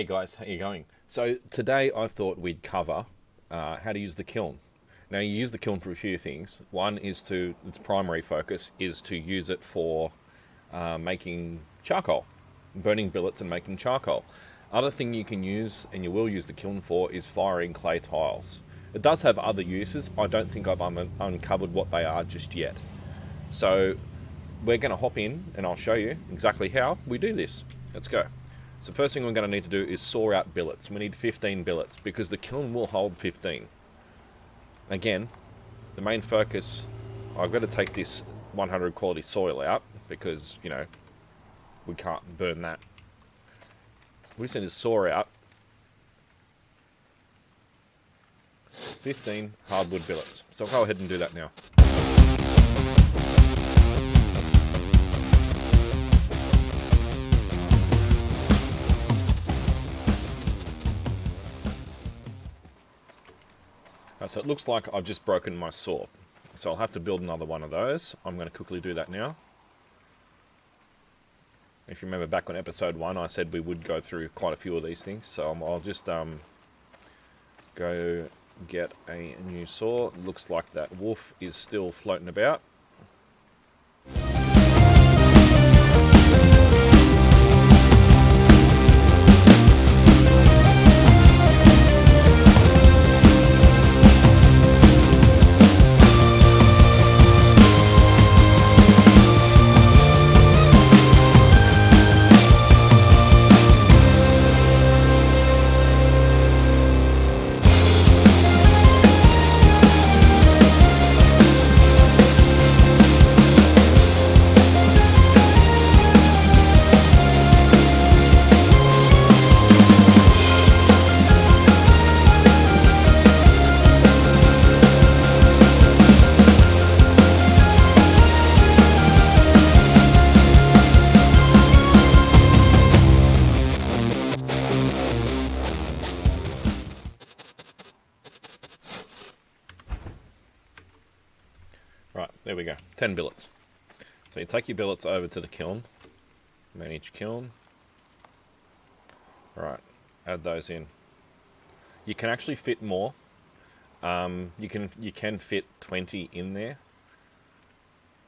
Hey guys, how you going? So today I thought we'd cover how to use the kiln. Now you use the kiln for a few things. One is its primary focus is to use it for making charcoal, burning billets and making charcoal. Other thing you can use, and you will use the kiln for, is firing clay tiles. It does have other uses. I don't think I've uncovered what they are just yet. So we're going to hop in and I'll show you exactly how we do this. Let's go. So first thing we're going to need to do is saw out billets. We need 15 billets because the kiln will hold 15. Again, the main focus, I've got to take this 100 quality soil out because, you know, we can't burn that. We just need to saw out 15 hardwood billets. So I'll go ahead and do that now. So it looks like I've just broken my saw. So I'll have to build another one of those. I'm going to quickly do that now. If you remember back on episode 1, I said we would go through quite a few of these things. So I'll just go get a new saw. It looks like that wolf is still floating about. Right, there we go, 10 billets. So you take your billets over to the kiln, manage kiln. Right, add those in. You can actually fit more. You can fit 20 in there.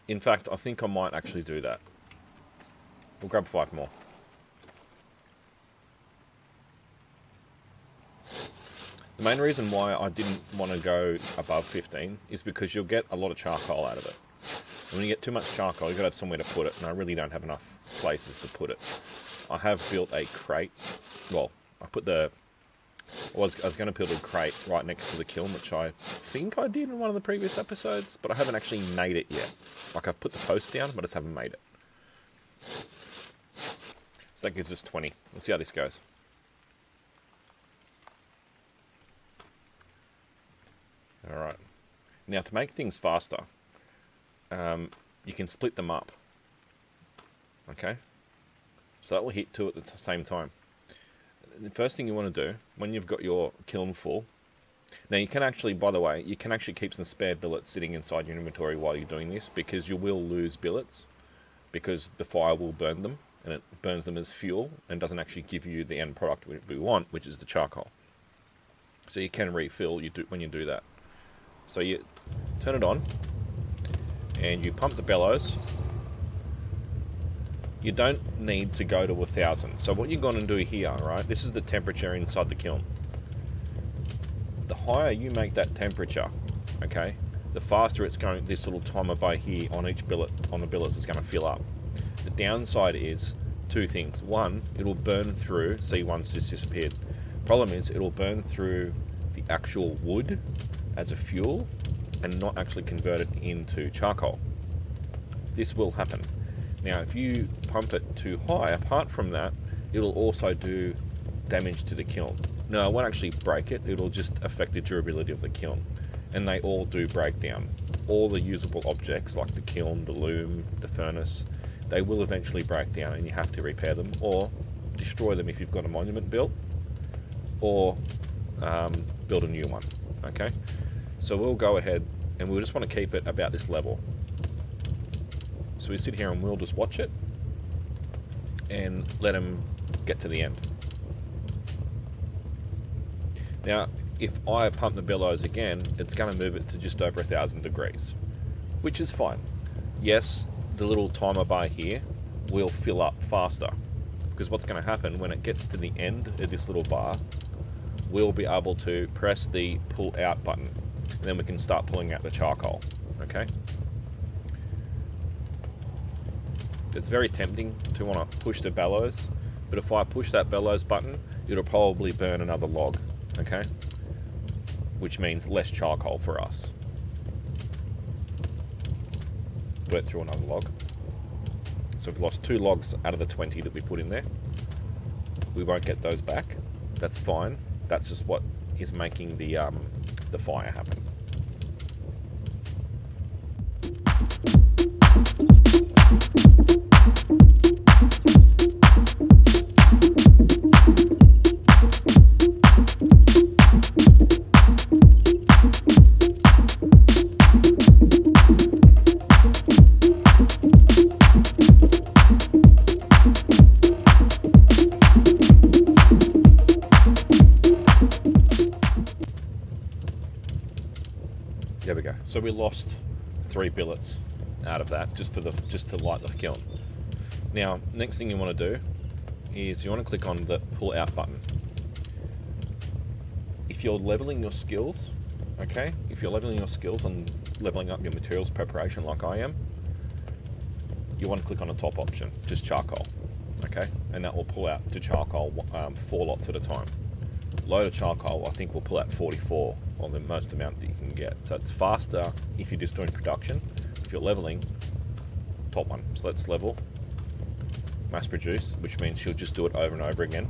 In fact, I think I might actually do that. We'll grab 5 more. The main reason why I didn't want to go above 15 is because you'll get a lot of charcoal out of it. And when you get too much charcoal, you've got to have somewhere to put it, and I really don't have enough places to put it. I have built a crate. Well, I was going to build a crate right next to the kiln, which I think I did in one of the previous episodes, but I haven't actually made it yet. Like, I've put the post down, but I just haven't made it. So that gives us 20. Let's see how this goes. Alright, now to make things faster, you can split them up, okay, so that will hit 2 at the same time. The first thing you want to do, when you've got your kiln full, now you can actually, by the way, you can actually keep some spare billets sitting inside your inventory while you're doing this, because you will lose billets, because the fire will burn them, and it burns them as fuel, and doesn't actually give you the end product we want, which is the charcoal. So you can refill when you do that. So you turn it on and you pump the bellows. You don't need to go to 1,000. So what you're going to do here, right, this is the temperature inside the kiln. The higher you make that temperature, okay, the faster it's going, this little timer by here on each billet, on the billets, is going to fill up. The downside is 2 things. One, it'll burn through, see, one's just disappeared. Problem is, it'll burn through the actual wood as a fuel and not actually convert it into charcoal. This will happen. Now, if you pump it too high, apart from that, it'll also do damage to the kiln. No, it won't actually break it, it'll just affect the durability of the kiln. And they all do break down. All the usable objects, like the kiln, the loom, the furnace, they will eventually break down and you have to repair them or destroy them if you've got a monument built, or build a new one, okay? So we'll go ahead and we'll just want to keep it about this level. So we sit here and we'll just watch it and let them get to the end. Now, if I pump the bellows again, it's going to move it to just over 1,000 degrees, which is fine. Yes, the little timer bar here will fill up faster, because what's going to happen when it gets to the end of this little bar, we'll be able to press the pull out button, and then we can start pulling out the charcoal. Okay? It's very tempting to want to push the bellows, but if I push that bellows button, it'll probably burn another log. Okay? Which means less charcoal for us. Let's put it through another log. So we've lost 2 logs out of the 20 that we put in there. We won't get those back. That's fine. That's just what is making the fire happen. There we go. So we lost 3 billets out of that just to light the kiln. Now, next thing you want to do is you want to click on the pull out button. If you're leveling your skills, okay, if you're leveling your skills and leveling up your materials preparation like I am, you want to click on the top option, just charcoal, okay, and that will pull out to charcoal 4 lots at a time. Load of charcoal, I think, will pull out 44, or the most amount that you can get. So it's faster if you're just doing production. If you're leveling, top one. So let's level, mass produce, which means she'll just do it over and over again.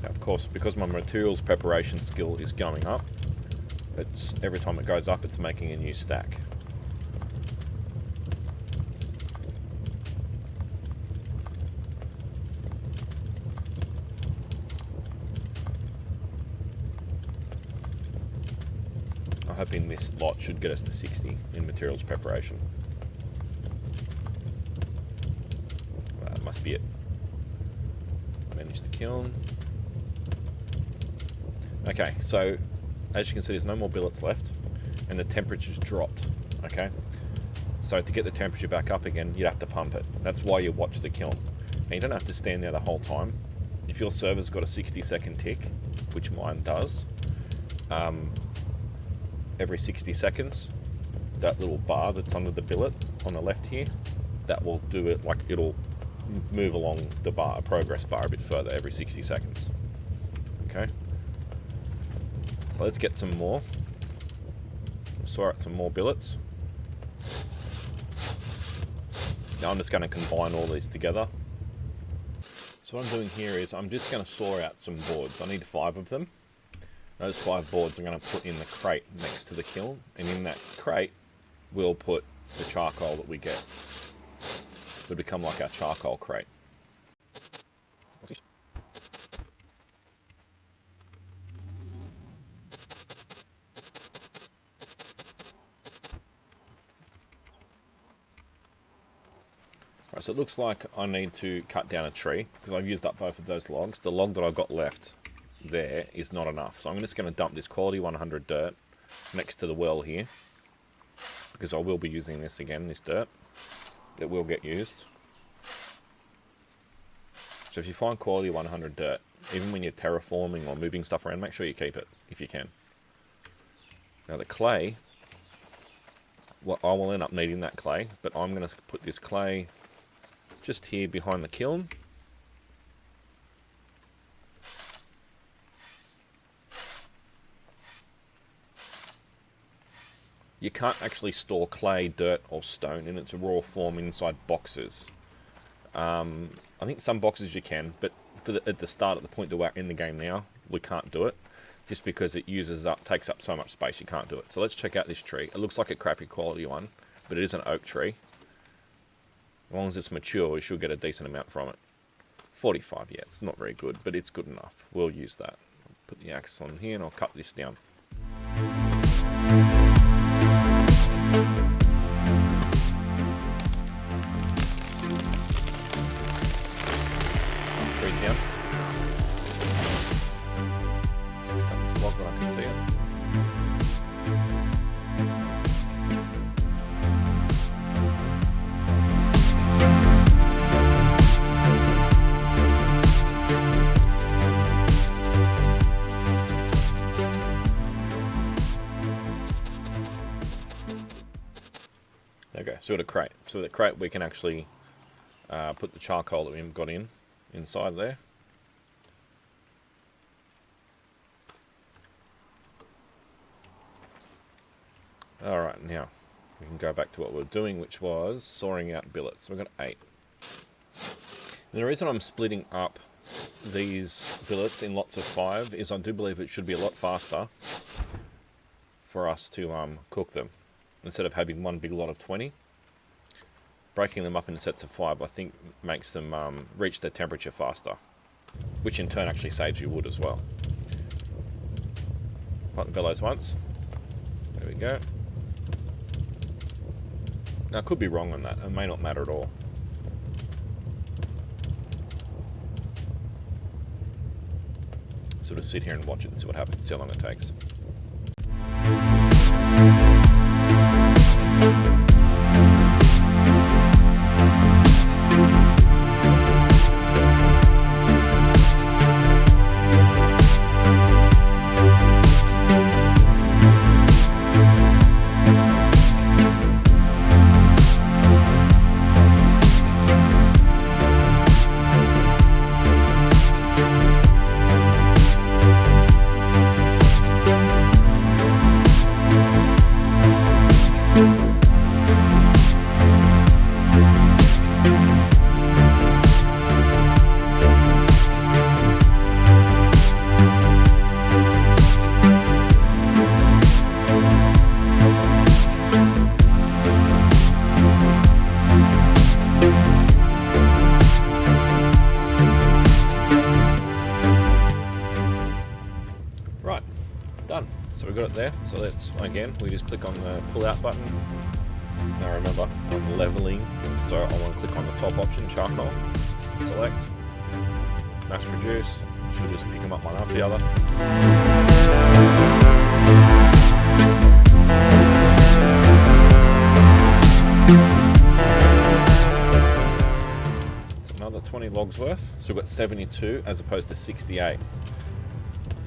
Now, of course, because my materials preparation skill is going up, it's every time it goes up, it's making a new stack. I'm hoping this lot should get us to 60 in materials preparation. That must be it. Manage the kiln. Okay, so as you can see, there's no more billets left, and the temperature's dropped, okay? So to get the temperature back up again, you'd have to pump it. That's why you watch the kiln. And you don't have to stand there the whole time. If your server's got a 60-second tick, which mine does, every 60 seconds, that little bar that's under the billet on the left here, that will do it, like it'll move along the bar, progress bar a bit further every 60 seconds, okay? So let's get some more. Saw out some more billets. Now I'm just going to combine all these together. So what I'm doing here is I'm just going to saw out some boards. I need 5 of them. Those 5 boards I'm going to put in the crate next to the kiln, and in that crate we'll put the charcoal that we get. It'll become like our charcoal crate. Right, so it looks like I need to cut down a tree because I've used up both of those logs. The log that I've got left there is not enough, so I'm just going to dump this quality 100 dirt next to the well here, because I will be using this again, this dirt. It will get used. So if you find quality 100 dirt, even when you're terraforming or moving stuff around, make sure you keep it if you can. Now the clay, well, I will end up needing that clay, but I'm going to put this clay just here behind the kiln. You can't actually store clay, dirt or stone in its raw form inside boxes. I think some boxes you can, but at the start, at the point that we're in the game now, we can't do it. Just because it takes up so much space, you can't do it. So let's check out this tree. It looks like a crappy quality one, but it is an oak tree. As long as it's mature, we should get a decent amount from it. 45, yeah, it's not very good, but it's good enough. We'll use that. I'll put the axe on here and I'll cut this down. So we've got a crate. So with the crate we can actually put the charcoal that we've got inside there. Alright, now we can go back to what we were doing, which was sawing out billets. So we've got 8. And the reason I'm splitting up these billets in lots of 5 is I do believe it should be a lot faster for us to cook them. Instead of having one big lot of 20, breaking them up into sets of 5 I think makes them reach their temperature faster, which in turn actually saves you wood as well. Put the bellows once. There we go. Now I could be wrong on that, it may not matter at all. Sort of sit here and watch it and see what happens, see how long it takes. Done. So we've got it there. So let's, again, we just click on the pull out button. Now remember, I'm leveling, so I want to click on the top option, charcoal, select, mass produce, should just pick them up one after the other. It's another 20 logs worth, so we've got 72 as opposed to 68.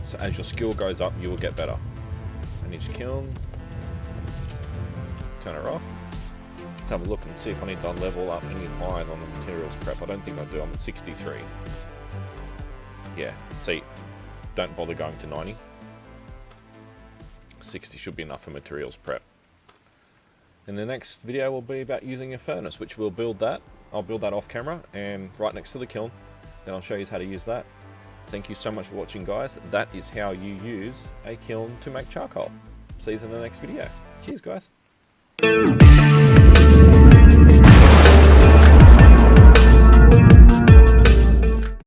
So as your skill goes up, you will get better. Manage kiln. Turn it off. Let's have a look and see if I need to level up any higher on the materials prep. I don't think I do. I'm at 63. Yeah, see, don't bother going to 90. 60 should be enough for materials prep. And the next video will be about using a furnace, which we'll build that. I'll build that off camera and right next to the kiln. Then I'll show you how to use that. Thank you so much for watching, guys. That is how you use a kiln to make charcoal. See you in the next video. Cheers, guys.